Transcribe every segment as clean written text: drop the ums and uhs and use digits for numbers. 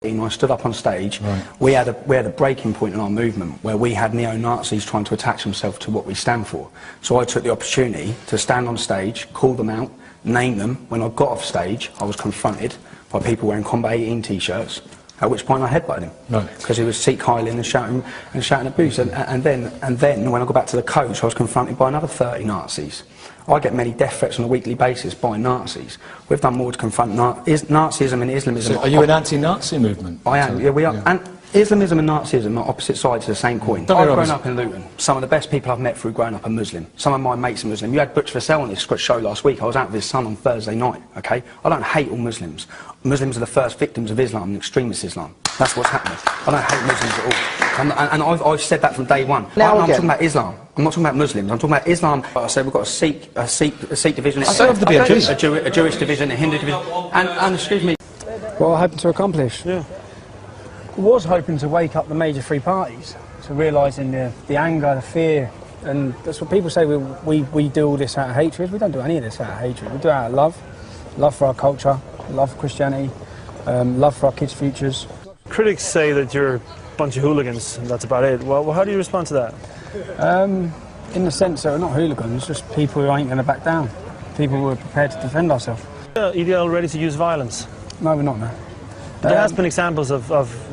When I stood up on stage, we had a breaking point in our movement where we had neo-Nazis trying to attach themselves to what we stand for. So I took the opportunity to stand on stage, call them out, name them. When I got off stage, I was confronted by people wearing Combat 18 t-shirts, at which point I headbutted him because he was Sikh Highland and shouting abuse. And then when I got back to the coach, I was confronted by another 30 Nazis. I get many death threats on a weekly basis by Nazis. We've done more to confront Nazism and Islamism. So are you an anti-Nazi movement? I am, yeah, we are. Yeah. And Islamism and Nazism are opposite sides of the same coin. I've grown up in Luton. Some of the best people I've met through growing up are Muslim. Some of my mates are Muslim. You had Butch Vassell on this show last week. I was out with his son on Thursday night, okay? I don't hate all Muslims. Muslims are the first victims of Islam and extremist Islam. That's what's happening. I don't hate Muslims at all. And I've said that from day one. I'm talking about Islam. I'm not talking about Muslims. I'm talking about Islam. I said we've got a Sikh division. I served the a Jewish division, a Hindu division. And excuse me. What I'm hoping to accomplish? Yeah. I was hoping to wake up the major three parties to realising the anger, the fear, and that's what people say. We do all this out of hatred. We don't do any of this out of hatred. We do it out of love for our culture, love for Christianity, love for our kids' futures. Critics say that you're a bunch of hooligans and that's about it. Well, how do you respond to that? In the sense that we're not hooligans, just people who ain't going to back down, people who are prepared to defend ourselves. EDL ready to use violence? No, we're not, no. There has been examples of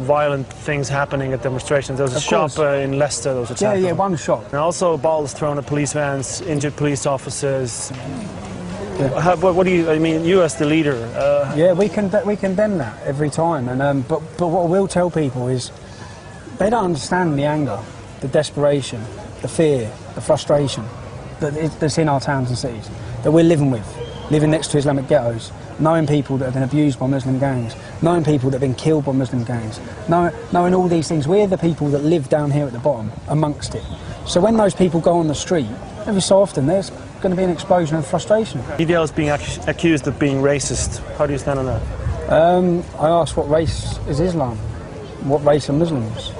violent things happening at demonstrations. There was a shop in Leicester that was attacked. Yeah, one shop. And also balls thrown at police vans, injured police officers. Yeah. What do you? I mean, you as the leader. Yeah, we condemn that every time. And but what I will tell people is, they don't understand the anger, the desperation, the fear, the frustration that's in our towns and cities that we're living with, living next to Islamic ghettos. Knowing people that have been abused by Muslim gangs, knowing people that have been killed by Muslim gangs, knowing all these things. We're the people that live down here at the bottom, amongst it. So when those people go on the street, every so often there's going to be an explosion of frustration. EDL is being accused of being racist. How do you stand on that? I ask, what race is Islam? What race are Muslims?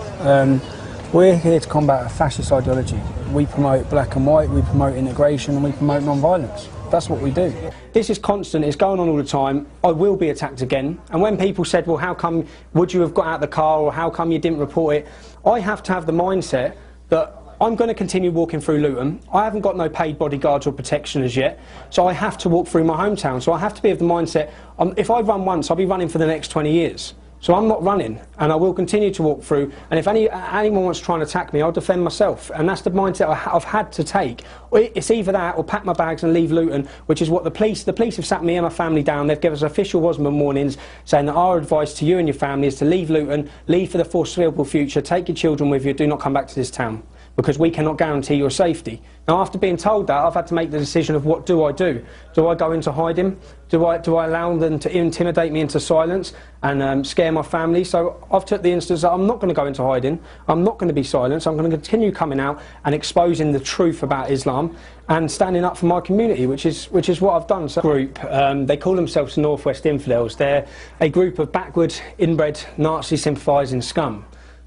We're here to combat a fascist ideology. We promote black and white, we promote integration, and we promote non-violence. That's what we do. This is constant, it's going on all the time. I will be attacked again. And when people said, well, how come, would you have got out of the car, or how come you didn't report it? I have to have the mindset that I'm going to continue walking through Luton. I haven't got no paid bodyguards or protection as yet, so I have to walk through my hometown. So I have to be of the mindset, if I run once, I'll be running for the next 20 years. So I'm not running, and I will continue to walk through, and if anyone wants to try and attack me, I'll defend myself, and that's the mindset I've had to take. It's either that or pack my bags and leave Luton, which is what the police have sat me and my family down. They've given us official Wasman warnings saying that our advice to you and your family is to leave Luton, leave for the foreseeable future, take your children with you, do not come back to this town, because we cannot guarantee your safety. Now, after being told that, I've had to make the decision of what do I do? Do I go into hiding? Do I allow them to intimidate me into silence and scare my family? So I've took the instance that I'm not going to go into hiding. I'm not going to be silenced. I'm going to continue coming out and exposing the truth about Islam and standing up for my community, which is what I've done. So group, they call themselves North West Infidels. They're a group of backward, inbred, Nazi sympathising scum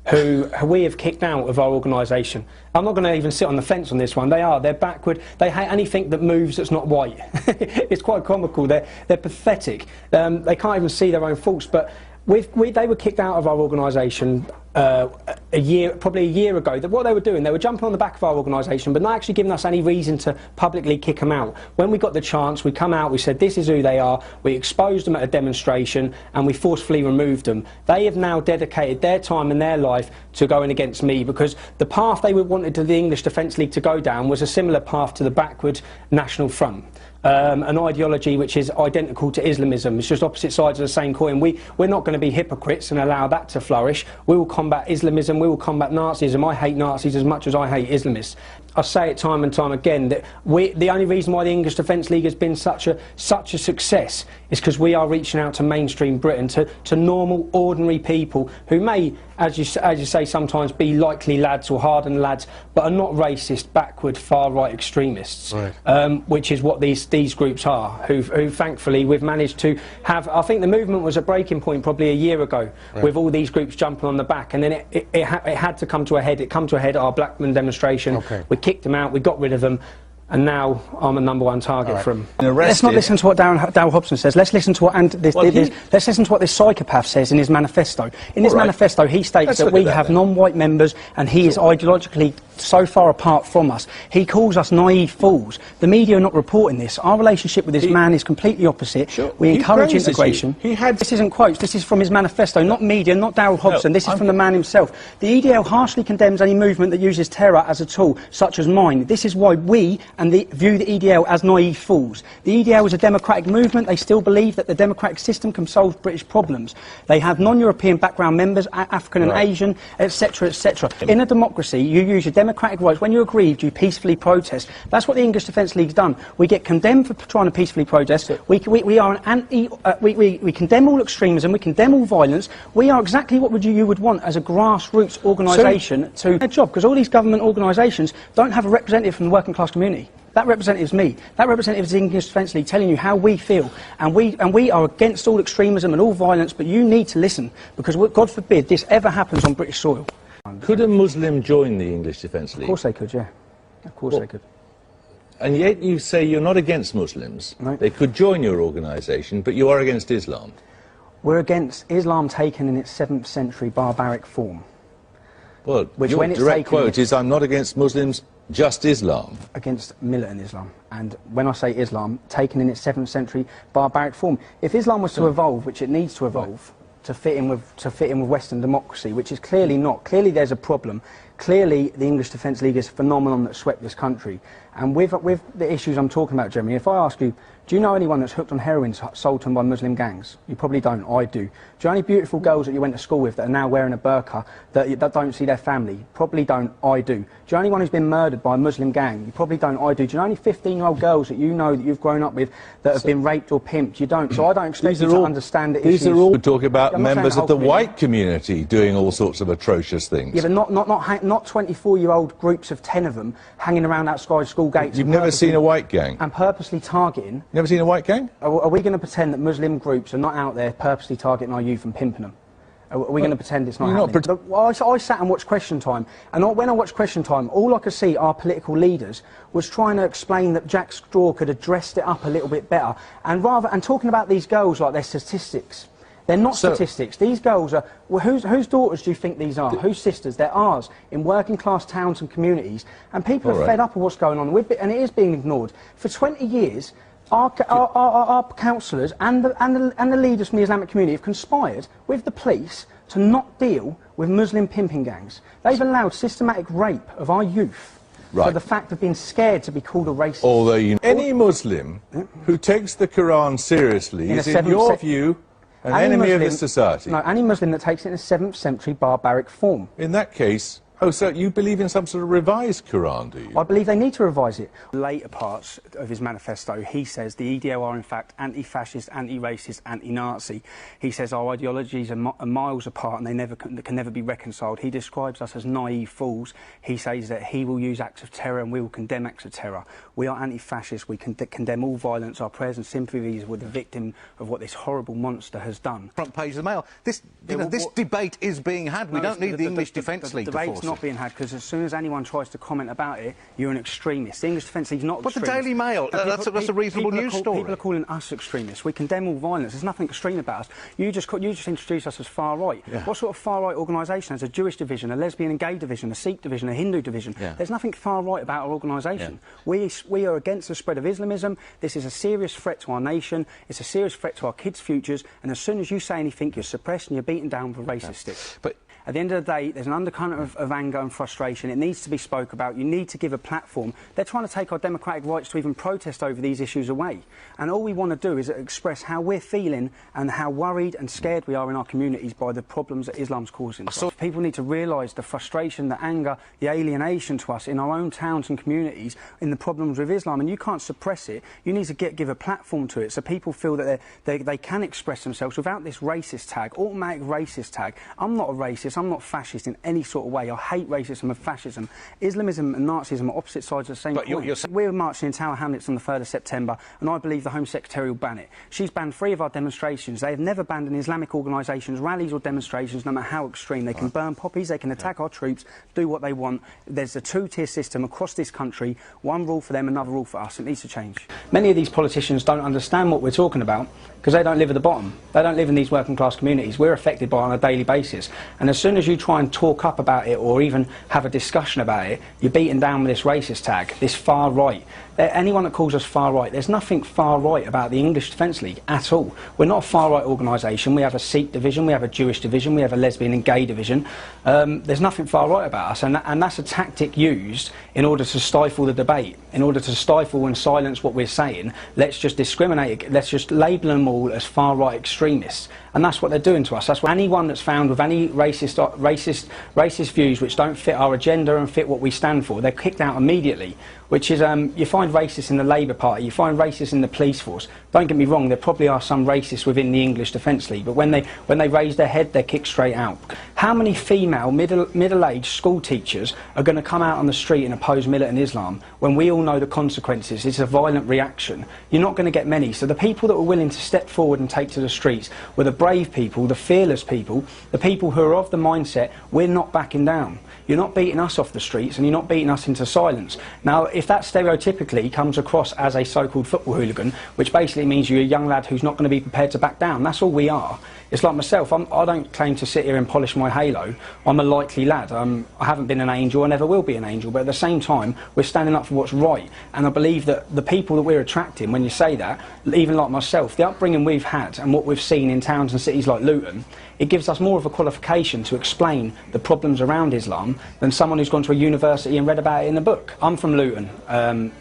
who we have kicked out of our organisation. I'm not going to even sit on the fence on this one. They're backward. They hate anything that moves that's not white. It's quite comical. They're pathetic. They can't even see their own faults. But they were kicked out of our organisation probably a year ago. What they were doing, they were jumping on the back of our organisation, but not actually giving us any reason to publicly kick them out. When we got the chance, we come out, we said this is who they are, we exposed them at a demonstration, and we forcefully removed them. They have now dedicated their time and their life to going against me, because the path they wanted to the English Defence League to go down was a similar path to the backward National Front. An ideology which is identical to Islamism. It's just opposite sides of the same coin. We're not going to be hypocrites and allow that to flourish. We will combat Islamism, we will combat Nazism. I hate Nazis as much as I hate Islamists. I say it time and time again that the only reason why the English Defence League has been such a success is because we are reaching out to mainstream Britain, to normal, ordinary people who may, as you say, sometimes be likely lads or hardened lads, but are not racist, backward, far-right extremists, which is what these groups are, who thankfully we've managed to have. I think the movement was a breaking point probably a year ago, with all these groups jumping on the back, and then it had to come to a head. It come to a head at our Blackman demonstration. We kicked them out, we got rid of them. And now I'm a #1 target from. Let's not listen to what Darryl Hobson says. Let's listen to what let's listen to what this psychopath says in his manifesto. In his manifesto, he states that we have non-white members, and he is ideologically so far apart from us. He calls us naive fools. The media are not reporting this. Our relationship with this man is completely opposite. We encourage integration. This isn't quotes. This is from his manifesto, not media, not Darryl Hobson. This is from the man himself. The EDL harshly condemns any movement that uses terror as a tool, such as mine. This is why we view the EDL as naive fools. The EDL is a democratic movement. They still believe that the democratic system can solve British problems. They have non-European background members, African and Asian, etc., etc. In a democracy, you use your democratic rights. When you're aggrieved, you peacefully protest. That's what the English Defence League's done. We get condemned for trying to peacefully protest. We are an anti. We condemn all extremism. We condemn all violence. We are exactly what you would want as a grassroots organisation to their job, because all these government organisations don't have a representative from the working class community. That representative is me. That representative is the English Defence League telling you how we feel. And we are against all extremism and all violence, but you need to listen, because God forbid this ever happens on British soil. Could a Muslim join the English Defence League? Of course they could, yeah. Of course they could. And yet you say you're not against Muslims. No. They could join your organisation, but you are against Islam. We're against Islam taken in its 7th century barbaric form. Well, your direct quote is, I'm not against Muslims, just Islam. Against militant Islam. And when I say Islam, taken in its 7th century barbaric form. If Islam was to evolve, which it needs to evolve, to fit in with Western democracy, which is clearly not. Clearly there's a problem. Clearly the English Defence League is a phenomenon that swept this country. And with the issues I'm talking about, Jeremy, if I ask you, do you know anyone that's hooked on heroin sold to them by Muslim gangs? You probably don't. I do. Do you know any beautiful girls that you went to school with that are now wearing a burqa that don't see their family? Probably don't. I do. Do you know anyone who's been murdered by a Muslim gang? You probably don't. I do. Do you know any 15-year-old girls that you know that you've grown up with that have been raped or pimped? You don't. So I don't expect you to understand the issues. These are all talking about members of the white community doing all sorts of atrocious things. Yeah, but not 24-year-old groups of 10 of them hanging around outside school gates. You've never seen a white gang? And purposely targeting. Never seen a white gang? Are we going to pretend that Muslim groups are not out there purposely targeting our youth and pimping them? Are we going to pretend it's not happening? I sat and watched Question Time, and when I watched Question Time, all I could see our political leaders was trying to explain that Jack Straw could have dressed it up a little bit better, and talking about these girls like they're statistics. They're not statistics. These girls are... Well, whose daughters do you think these are? Whose sisters? They're ours, in working-class towns and communities. And people are fed up of what's going on, and it is being ignored. For 20 years, our councillors and the leaders from the Islamic community have conspired with the police to not deal with Muslim pimping gangs. They've allowed systematic rape of our youth for the fact of being scared to be called a racist. Although any Muslim who takes the Quran seriously is, in your view, an enemy of this society. No, any Muslim that takes it in a 7th century barbaric form. In that case... Oh, so you believe in some sort of revised Quran, do you? I believe they need to revise it. Later parts of his manifesto, he says the EDL are in fact anti-fascist, anti-racist, anti-Nazi. He says our ideologies are miles apart and they can never be reconciled. He describes us as naive fools. He says that he will use acts of terror and we will condemn acts of terror. We are anti-fascist. We condemn all violence. Our prayers and sympathies with the victim of what this horrible monster has done. Front page of the Mail. This debate is being had. We don't need the English Defence League to force it. Not being had, because as soon as anyone tries to comment about it, you're an extremist. The English Defence League's not extremist. But the Daily Mail, that's a reasonable news story. People are calling us extremists. We condemn all violence. There's nothing extreme about us. You just introduce us as far right. Yeah. What sort of far right organisation has a Jewish division, a lesbian and gay division, a Sikh division, a Hindu division? Yeah. There's nothing far right about our organisation. Yeah. We are against the spread of Islamism. This is a serious threat to our nation. It's a serious threat to our kids' futures. And as soon as you say anything, you're suppressed and you're beaten down with a racist stick. But at the end of the day, there's an undercurrent of anger and frustration. It needs to be spoke about. You need to give a platform. They're trying to take our democratic rights to even protest over these issues away. And all we want to do is express how we're feeling and how worried and scared we are in our communities by the problems that Islam's causing. So people need to realise the frustration, the anger, the alienation to us in our own towns and communities in the problems with Islam. And you can't suppress it. You need to give a platform to it so people feel that they can express themselves without this racist tag, automatic racist tag. I'm not a racist. I'm not fascist in any sort of way. I hate racism and fascism. Islamism and Nazism are opposite sides of the same coin. We're marching in Tower Hamlets on the 3rd of September, and I believe the Home Secretary will ban it. She's banned 3 of our demonstrations. They have never banned an Islamic organisation's rallies or demonstrations, no matter how extreme. They can burn poppies, they can attack our troops, do what they want. There's a 2-tier system across this country, one rule for them, another rule for us. It needs to change. Many of these politicians don't understand what we're talking about because they don't live at the bottom. They don't live in these working class communities. We're affected by it on a daily basis. And as soon as you try and talk up about it or even have a discussion about it, you're beaten down with this racist tag, this far right. Anyone that calls us far right, there's nothing far right about the English Defence League at all. We're not a far right organisation. We have a Sikh division, we have a Jewish division, we have a lesbian and gay division. There's nothing far right about us, and that's a tactic used in order to stifle the debate, in order to stifle and silence what we're saying. Let's just discriminate, let's just label them all as far right extremists. And that's what they're doing to us. That's what anyone that's found with any racist views which don't fit our agenda and fit what we stand for, they're kicked out immediately. Which is, you find racists in the Labour Party, you find racists in the police force. Don't get me wrong, there probably are some racists within the English Defence League, but when they raise their head, they're kicked straight out. How many female, middle-aged school teachers are going to come out on the street and oppose militant Islam when we all know the consequences? It's a violent reaction. You're not going to get many. So the people that were willing to step forward and take to the streets were the brave people, the fearless people, the people who are of the mindset, we're not backing down. You're not beating us off the streets and you're not beating us into silence. Now, if that stereotypically comes across as a so-called football hooligan, which basically means you're a young lad who's not going to be prepared to back down, that's all we are. It's like myself, I don't claim to sit here and polish my halo. I'm a likely lad. I haven't been an angel, I never will be an angel, but at the same time, we're standing up for what's right. And I believe that the people that we're attracting, when you say that, even like myself, the upbringing we've had and what we've seen in towns and cities like Luton, it gives us more of a qualification to explain the problems around Islam than someone who's gone to a university and read about it in a book. I'm from Luton.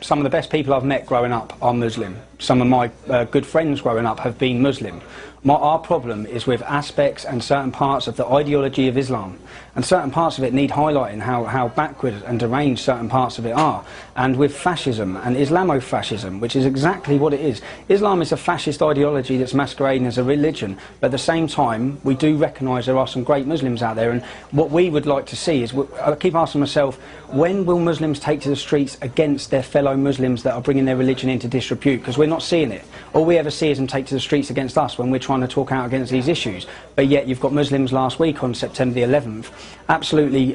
Some of the best people I've met growing up are Muslim. Some of my good friends growing up have been Muslim. Our problem is with aspects and certain parts of the ideology of Islam, and certain parts of it need highlighting how backward and deranged certain parts of it are. And with fascism and Islamofascism, which is exactly what it is. Islam is a fascist ideology that's masquerading as a religion, but at the same time we do recognise there are some great Muslims out there, and what we would like to see is, I keep asking myself, when will Muslims take to the streets against their fellow Muslims that are bringing their religion into disrepute? Because we're not seeing it. All we ever see is them take to the streets against us when we're trying to talk out against these issues. But yet you've got Muslims last week on September the 11th absolutely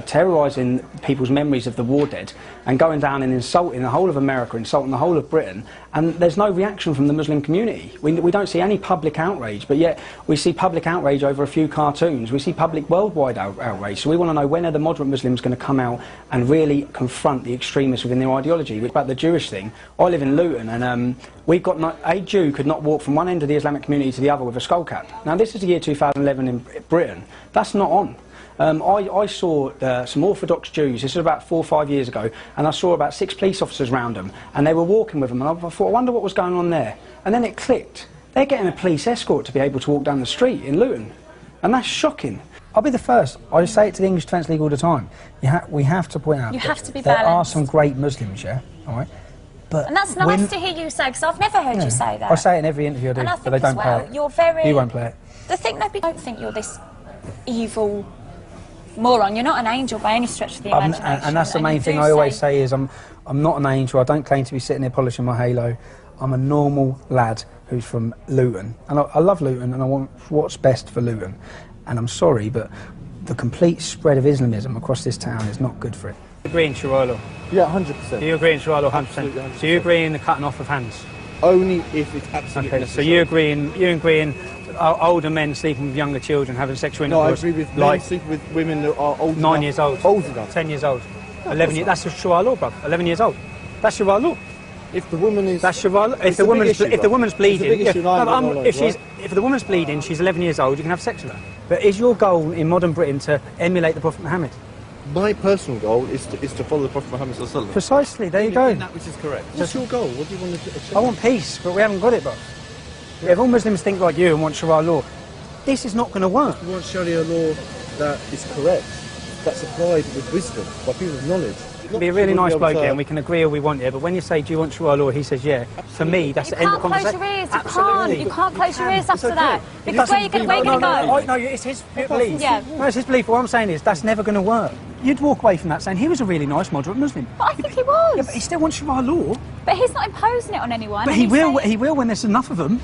terrorising people's memories of the war dead and going down and insulting the whole of America, insulting the whole of Britain, and there's no reaction from the Muslim community. We don't see any public outrage, but yet we see public outrage over a few cartoons. We see public worldwide outrage. So we want to know, when are the moderate Muslims going to come out and really confront the extremists within their ideology? About the Jewish thing, I live in Luton, and we've got a Jew could not walk from one end of the Islamic community to the other with a skull cap. Now this is the year 2011 in Britain. That's not on. I saw some Orthodox Jews, this was about 4 or 5 years ago, and I saw about 6 police officers around them, and they were walking with them, and I thought, I wonder what was going on there. And then it clicked. They're getting a police escort to be able to walk down the street in Luton. And that's shocking. I'll be the first. I say it to the English Defence League all the time. We have to point out that there are some great Muslims, yeah? All right? But and that's nice to hear you say, because I've never heard you say that. I say it in every interview I do, and I but they don't play it. You're very... You won't play it. The thing that people don't think you're this evil moron. You're not an angel by any stretch of the imagination. And that's the main thing I always say is I'm not an angel. I don't claim to be sitting there polishing my halo. I'm a normal lad who's from Luton. And I love Luton and I want what's best for Luton. And I'm sorry, but the complete spread of Islamism across this town is not good for it. You agree in Sharia law? Yeah, 100%. Do you agree in Sharia law 100%? Absolutely 100%. So you agree in the cutting off of hands? Only if it's absolutely So necessary. you agree in older men sleeping with younger children, having sexual intercourse? No, I agree with men sleeping with women that are old 9 years old. Old enough. 10 years old. 11 years. That's Sharia law, bruv. 11 years old. That's Sharia law. If the woman is... That's Sharia law. If the woman's bleeding... If the woman's bleeding, she's 11 years old, you can have sex with her. But is your goal in modern Britain to emulate the Prophet Muhammad? My personal goal is to follow the Prophet Muhammad sallallahu alaihi wasallam. Precisely, there you go. That which is correct. What's your goal? What do you want to achieve? I want peace, but we haven't got it, bruv. If all Muslims think like you and want Sharia law, this is not going to work. We want Sharia law that is correct, that's applied with wisdom, by people with knowledge. can be a really nice bloke here and we can agree all we want here, but when you say, do you want Sharia law, he says, yeah. For me, that's the end of the conversation. You can't close your ears. You can't close your ears after that. Because where are you going to go? No, it's his belief. Yeah. No, it's his belief. What I'm saying is, that's never going to work. You'd walk away from that saying he was a really nice, moderate Muslim. But I think he was. Yeah, but he still wants Sharia law. But he's not imposing it on anyone. But he will when there's enough of them.